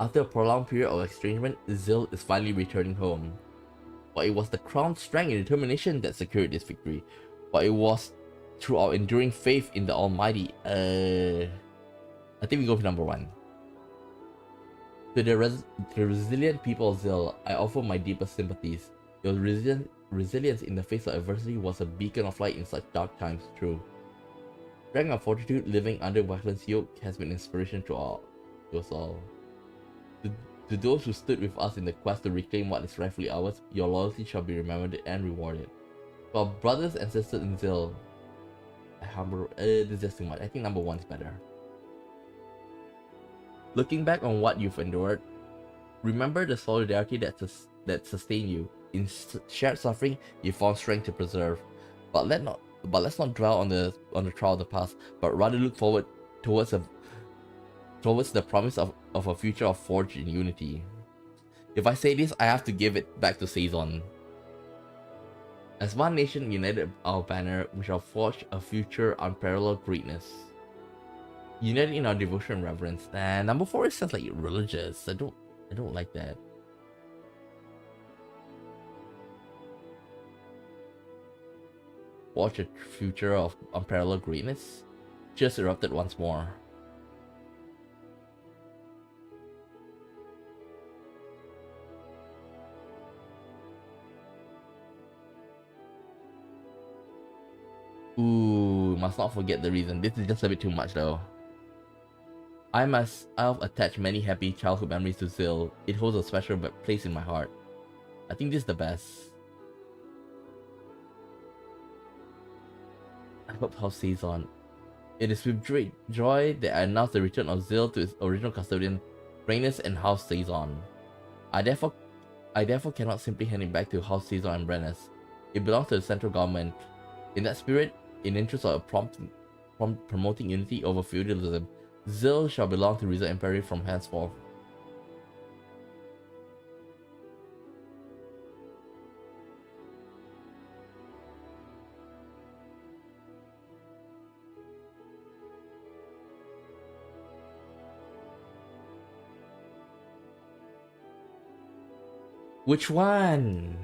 After a prolonged period of estrangement, Zil is finally returning home. But it was the crown's strength and determination that secured this victory. But it was through our enduring faith in the Almighty. I think we go for number one. To the resilient people of Zil, I offer my deepest sympathies. Your resilience in the face of adversity was a beacon of light in such dark times, true. Strength and fortitude living under Wackland's yoke has been inspiration to us all. To those who stood with us in the quest to reclaim what is rightfully ours, your loyalty shall be remembered and rewarded. To our brothers and sisters in Zil, this is just too much. I think number one is better. Looking back on what you've endured, remember the solidarity that sustained you. In shared suffering, you found strength to preserve. But let's not dwell on the trial of the past, but rather look forward towards the promise of a future of forged in unity. If I say this, I have to give it back to Saison. As one nation united our banner, we shall forge a future unparalleled greatness. United in our devotion and reverence. And number 4 sounds like religious. I don't like that. Forge a future of unparalleled greatness. Just erupted once more. Ooh, we must not forget the reason. This is just a bit too much though. I myself attach many happy childhood memories to Zil. It holds a special place in my heart. I think this is the best. I hope House stays on. It is with great joy that I announce the return of Zil to its original custodian, Rhaenys and House stays on. I therefore cannot simply hand it back to House Caesar and Brennus. It belongs to the central government. In that spirit, in interest of promoting unity over feudalism, Zil shall belong to Rizia Empire from henceforth. Which one?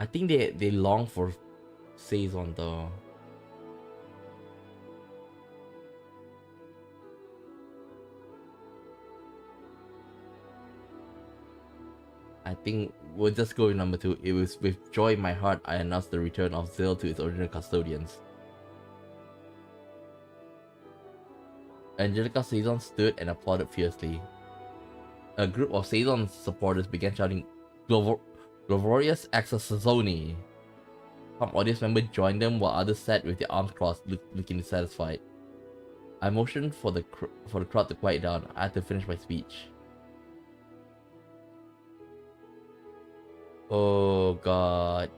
I think they long for Saison though. I think we'll just go with number 2. It was with joy in my heart I announced the return of Zil to its original custodians. Angelica Saison stood and applauded fiercely. A group of Saison supporters began shouting, Glorious Axis Sazoni. Some audience members joined them while others sat with their arms crossed, looking dissatisfied. I motioned for the crowd to quiet down. I had to finish my speech. Oh god.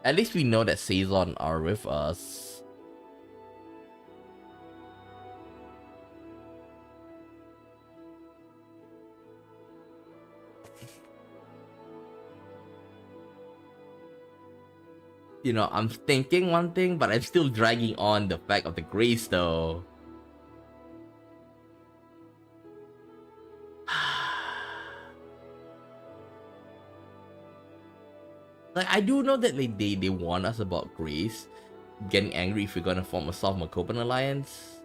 At least we know that Saison are with us. You know, I'm thinking one thing, but I'm still dragging on the fact of the grace though. Like, I do know that they warn us about grace getting angry if we're gonna form a South Merkopan alliance.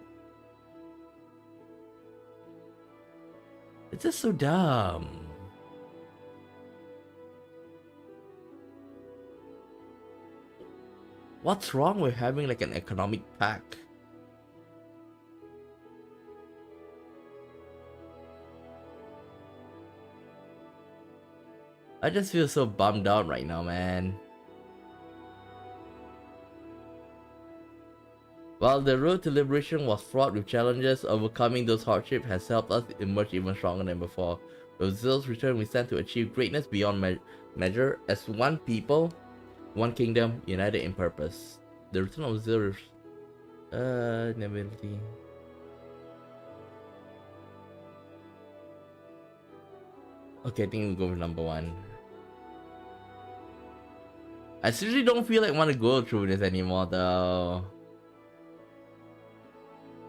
It's just so dumb. What's wrong with having like an economic pact? I just feel so bummed out right now, man. While the road to liberation was fraught with challenges, overcoming those hardships has helped us emerge even stronger than before. With Zil's return, we stand to achieve greatness beyond measure as one people, one kingdom, united in purpose. The return of Zil, inevitability. Okay, I think we'll go with number 1. I seriously don't feel like want to go through this anymore though.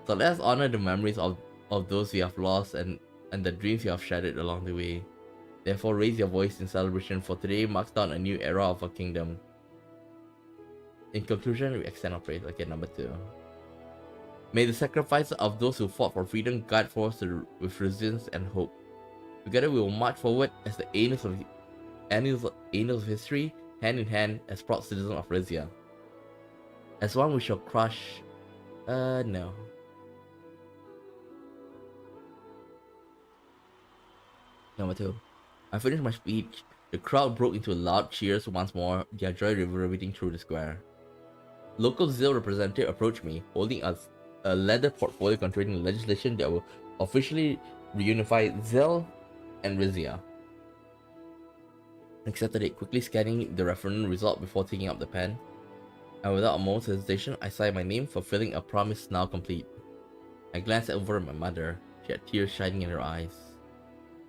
So let's honor the memories of those we have lost and the dreams we have shattered along the way. Therefore raise your voice in celebration, for today marks down a new era of our kingdom. In conclusion, we extend our praise. Okay, number 2. May the sacrifice of those who fought for freedom guide forth with resilience and hope. Together we will march forward as the annals of history, hand in hand as proud citizens of Rizia. As one we shall crush... no. Number 2. I finished my speech. The crowd broke into loud cheers once more, their joy reverberating through the square. Local Zil representative approached me, holding a leather portfolio containing legislation that will officially reunify Zil and Rizia. I accepted it, quickly scanning the referendum result before taking up the pen. And without a moment's hesitation, I signed my name, fulfilling a promise now complete. I glanced over at my mother. She had tears shining in her eyes.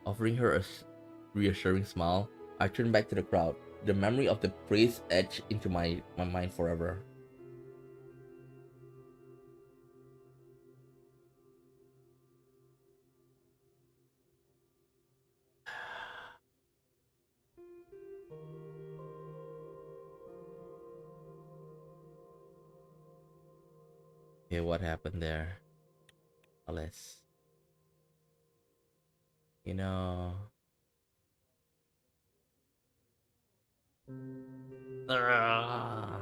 Offering her a reassuring smile, I turned back to the crowd. The memory of the praise etched into my mind forever. Okay, what happened there? Alice. You know... Ugh.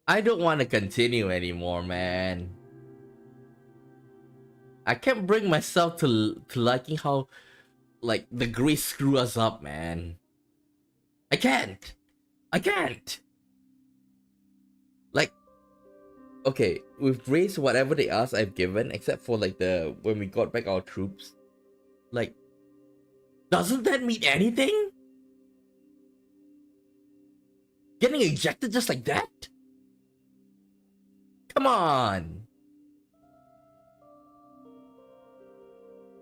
I don't want to continue anymore, man. I can't bring myself to liking how like the Grease screw us up, man. I can't. I can't. Like, okay, we've raised whatever they asked I've given, except for like the when we got back our troops. Like, doesn't that mean anything? Getting ejected just like that? Come on.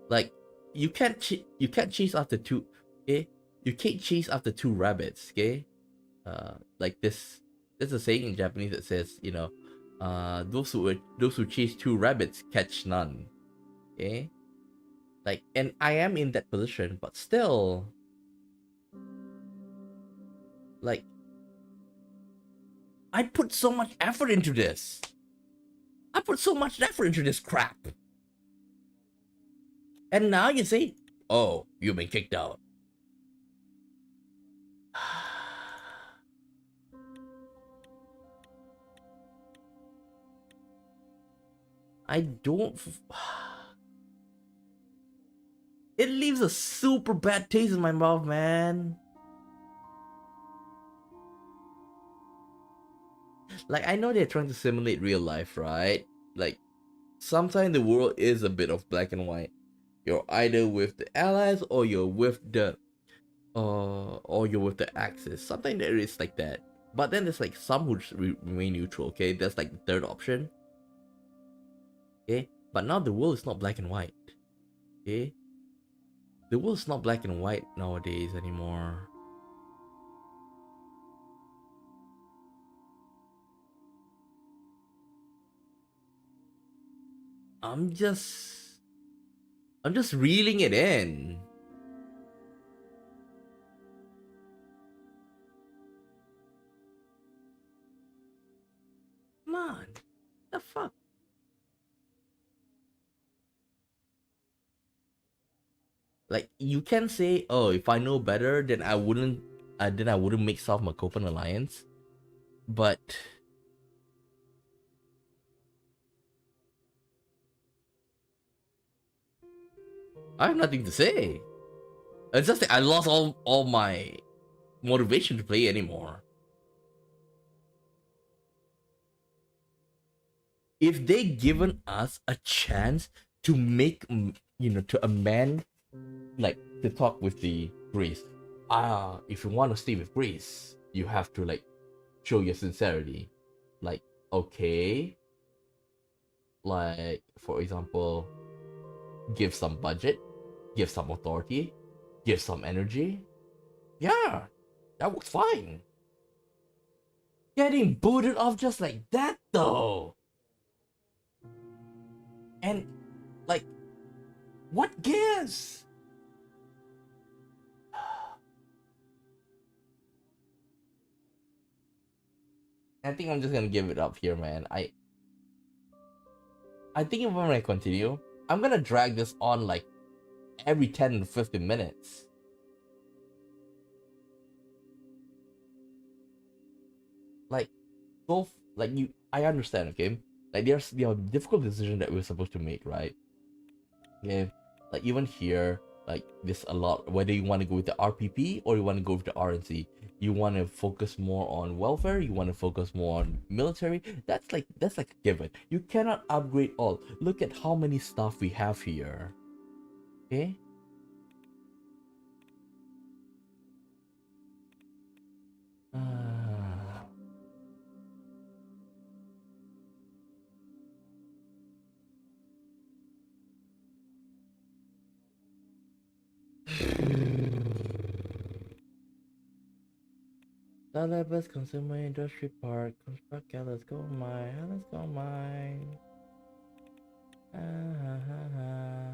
Like, you can't chase after two. Okay, you can't chase after two rabbits. Okay, like this. There's a saying in Japanese that says, you know, those who chase two rabbits catch none. Okay, like, and I am in that position, but still, like, I put so much effort into this. I put so much effort into this crap, and now you say, "Oh, you've been kicked out." I don't. It leaves a super bad taste in my mouth, man. Like, I know they're trying to simulate real life, right? Like, sometimes the world is a bit of black and white. You're either with the allies or you're with the or you're with the Axis. Sometimes there is like that. But then there's like some who remain neutral, okay? That's like the third option. Okay? But now the world is not black and white. Okay? The world is not black and white nowadays anymore. I'm just reeling it in. Come on. The fuck? Like, you can say, oh, if I know better, then I wouldn't make South Merkopa an alliance. But I have nothing to say. It's just that I lost all my motivation to play anymore. If they given us a chance to make, to amend, like, to talk with the Greece, if you want to stay with Greece, you have to like show your sincerity. Like, okay, like, for example, give some budget, give some authority, give some energy. Yeah, that works fine. Getting booted off just like that though. And like, what gives? I think I'm just gonna give it up here, man. I think if I'm gonna continue, I'm gonna drag this on like every 10 to 15 minutes. Like, both, like, I understand, okay? Like, there are difficult decisions that we're supposed to make, right? Yeah, like even here, like this a lot. Whether you want to go with the RPP or you want to go with the RNC, you want to focus more on welfare. You want to focus more on military. That's like a given. You cannot upgrade all. Look at how many stuff we have here. Okay. Ah. Dalabas Consumer Industry Park. Construct. Yeah, let's go mine. Let's go mine. Ah, ha, ha, ha.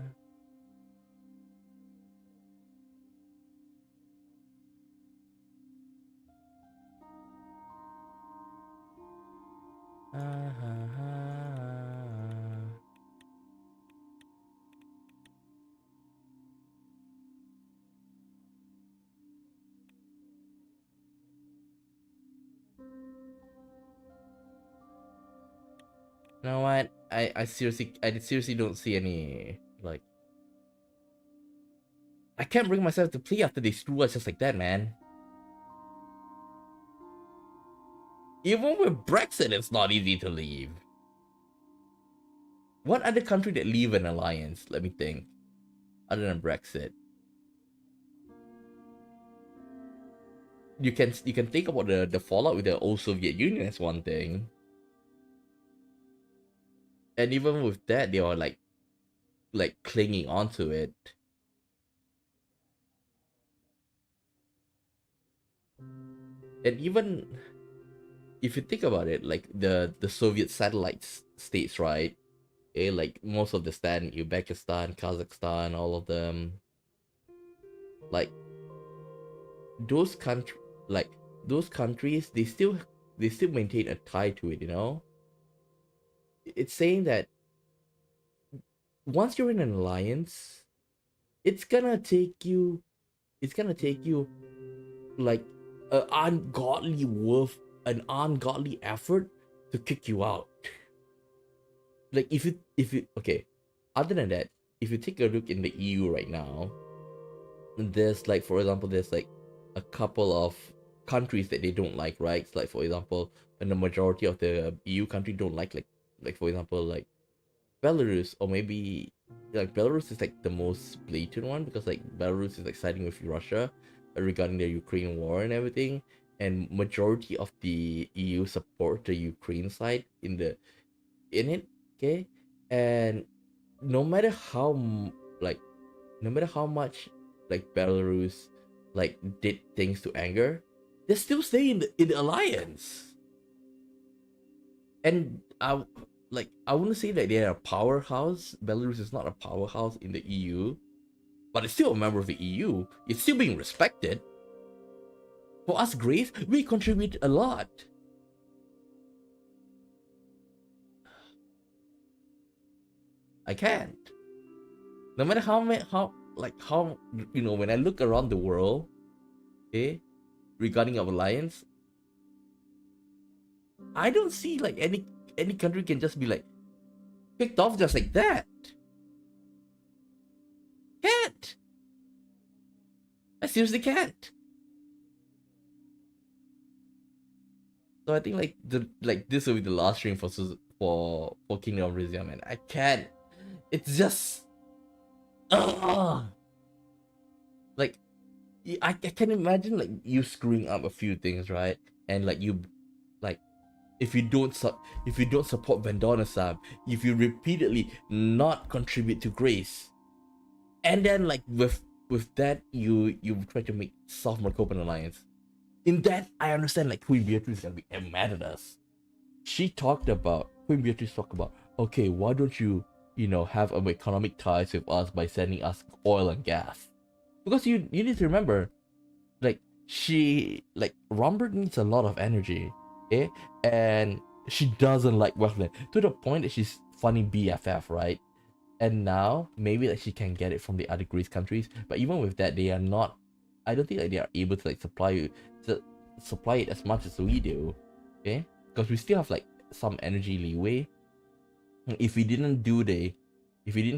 You know what? I seriously don't see any, like, I can't bring myself to play after they screw us just like that, man. Even with Brexit, it's not easy to leave. What other country that leave an alliance? Let me think. Other than Brexit, you can think about the fallout with the old Soviet Union as one thing, and even with that, they are like clinging onto it. And even if you think about it, like the Soviet satellite states, right? Like most of the stan, Uzbekistan, Kazakhstan, all of them, like those country, like those countries, they still maintain a tie to it. You know, it's saying that once you're in an alliance, it's gonna take you, it's gonna take you like an ungodly effort to kick you out. Like if you okay, other than that, if you take a look in the EU right now, there's like, for example, there's like a couple of countries that they don't like, right? It's like, for example, and the majority of the EU country don't like for example, like Belarus, or maybe like Belarus is like the most blatant one, because like Belarus is like siding with Russia regarding the Ukraine war and everything, and majority of the EU support the Ukraine side in it, okay, and no matter how like no matter how much like Belarus like did things to anger, they still stay in the alliance. And I wouldn't say that they're a powerhouse. Belarus is not a powerhouse in the EU, but it's still a member of the EU. It's still being respected. For us Greys, we contribute a lot. I can't. No matter how when I look around the world, okay, regarding our alliance, I don't see like any country can just be like picked off just like that. Can't. I seriously can't. So I think like this will be the last stream for Kingdom of Rizia, man. I can't. It's just like I can imagine like you screwing up a few things, right? And like you like if you don't support Vendonisam, if you repeatedly not contribute to Grace, and then like with that you try to make South Merkopa alliance. In that, I understand like Queen Beatrice is gonna be mad at us. Queen Beatrice talked about, okay, why don't you have economic ties with us by sending us oil and gas? Because you need to remember, like Rumbert needs a lot of energy, okay, and she doesn't like Westland to the point that she's funny BFF, right? And now maybe like she can get it from the other Greece countries, but even with that, they are not. I don't think like they are able to like supply it as much as we do, okay? Because we still have like some energy leeway. If we didn't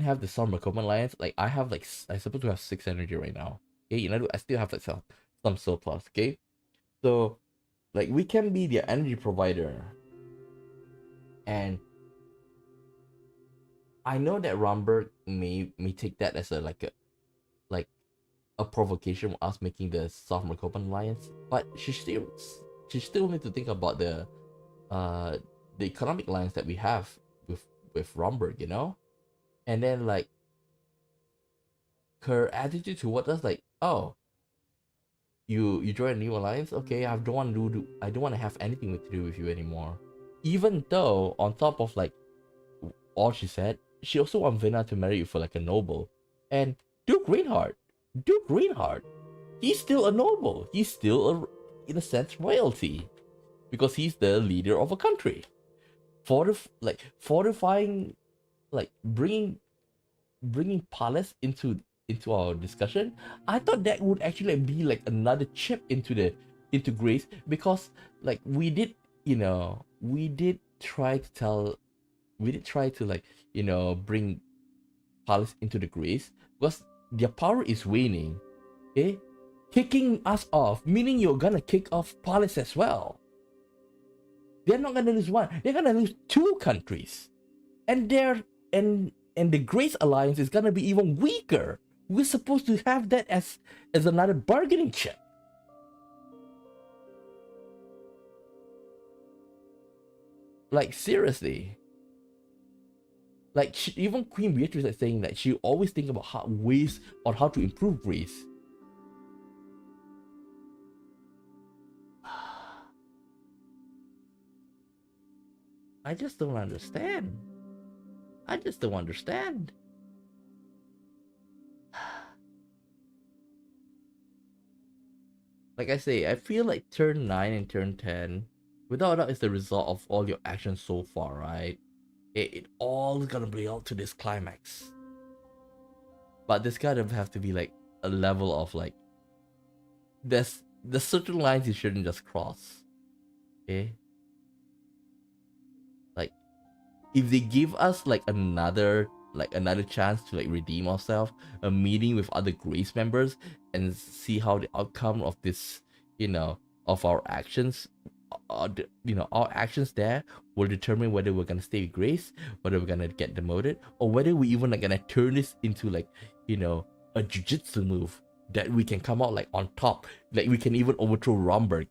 have the Sun Merkopa Alliance, like I supposed to have 6 energy right now. Okay, I still have like some surplus. Okay, so like we can be their energy provider, and I know that Romberg may take that as like a provocation for us making the South Merkopan Alliance, but she still need to think about the economic alliance that we have with Romberg, and then like her attitude towards us, like, oh, you join a new alliance, okay, I don't want to have anything to do with you anymore. Even though on top of like all she said, she also wants Vena to marry you for like a noble. And Duke Greenheart, he's still a noble. He's still in a sense royalty, because he's the leader of a country. Fortifying, like bringing Palace into our discussion. I thought that would actually be like another chip into Grace, because like we did try to tell we did try to like, bring Palace into the Greece because their power is waning. Okay, kicking us off, meaning you're gonna kick off Palace as well. They're not gonna lose one; they're gonna lose two countries, and the Grace Alliance is gonna be even weaker. We're supposed to have that as another bargaining chip. Like seriously. Like even Queen Beatrice is saying that she always think about ways on how to improve Greece. I just don't understand. I just don't understand. Like I say, I feel like turn 9 and turn 10, without a doubt, is the result of all your actions so far, right? It all is gonna play out to this climax. But this gotta have to be like a level of like, there's certain lines you shouldn't just cross. Okay? Like, if they give us like another chance to like redeem ourselves, a meeting with other Grace members, and see how the outcome of this, of our actions, our actions there will determine whether we're gonna stay with Grace, whether we're gonna get demoted, or whether we even like gonna turn this into like, a jujitsu move that we can come out like on top, like we can even overthrow Romberg.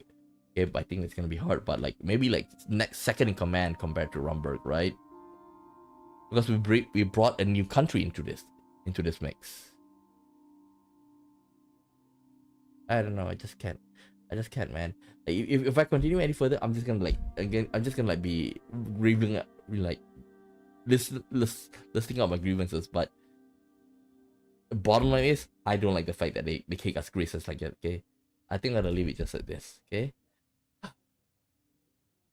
Okay, but I think it's gonna be hard, but like maybe like next second in command compared to Romberg, right? Because we brought a new country into this mix. I don't know. I just can't. Man. Like, if I continue any further, I'm just gonna like again. I'm just gonna like be grieving, like listing out my grievances. But the bottom line is, I don't like the fact that they kick us graces like that. Okay, I think I'm gonna leave it just like this. Okay,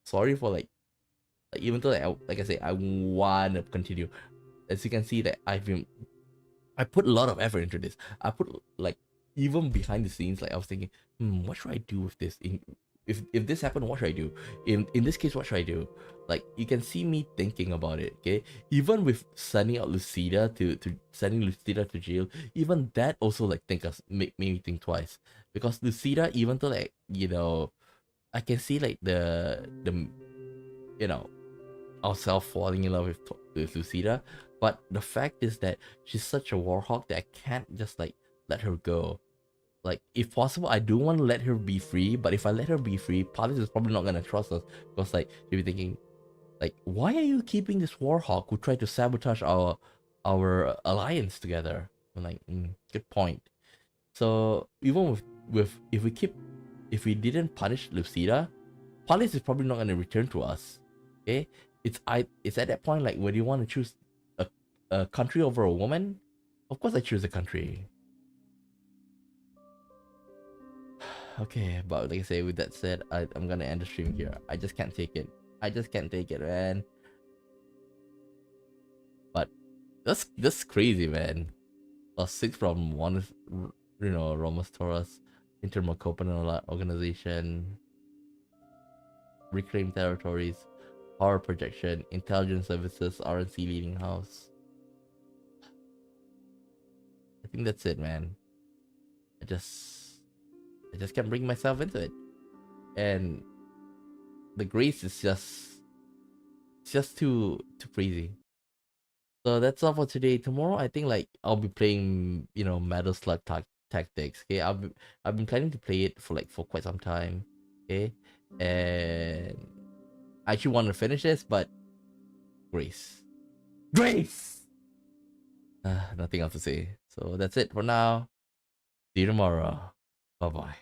sorry for like even though like I say I wanna continue. As you can see that I put a lot of effort into this. I put like even behind the scenes, like I was thinking, what should I do with this? If this happened, what should I do? In this case, what should I do? Like you can see me thinking about it. Okay, even with sending out Lucida to sending Lucida to jail, even that also like made me think twice, because Lucida, even though like I can see like the you know ourselves falling in love with Lucida, but the fact is that she's such a warhawk that I can't just like let her go. Like, if possible, I do want to let her be free, but if I let her be free, Palace is probably not gonna trust us, because like she'll be thinking, like, why are you keeping this warhawk who tried to sabotage our alliance together? I'm like, good point. So even with if we didn't punish Lucida, Palace is probably not gonna return to us. Okay, it's at that point like, where do you want to choose a country over a woman? Of course, I choose a country. Okay, but like I say, with that said, I'm gonna end the stream here. I just can't take it. I just can't take it, man. But that's crazy, man. +6 from one, Romus Toras, Intermocopenal organization, reclaim territories, power projection, intelligence services, RNC leading house. I think that's it, man. I just can't bring myself into it, and the grace is just too crazy. So that's all for today. Tomorrow, I think like I'll be playing, Metal Slug Tactics. Okay, I've been planning to play it for quite some time. Okay, and I actually want to finish this, but grace, grace. Nothing else to say. So that's it for now. See you tomorrow. Bye bye.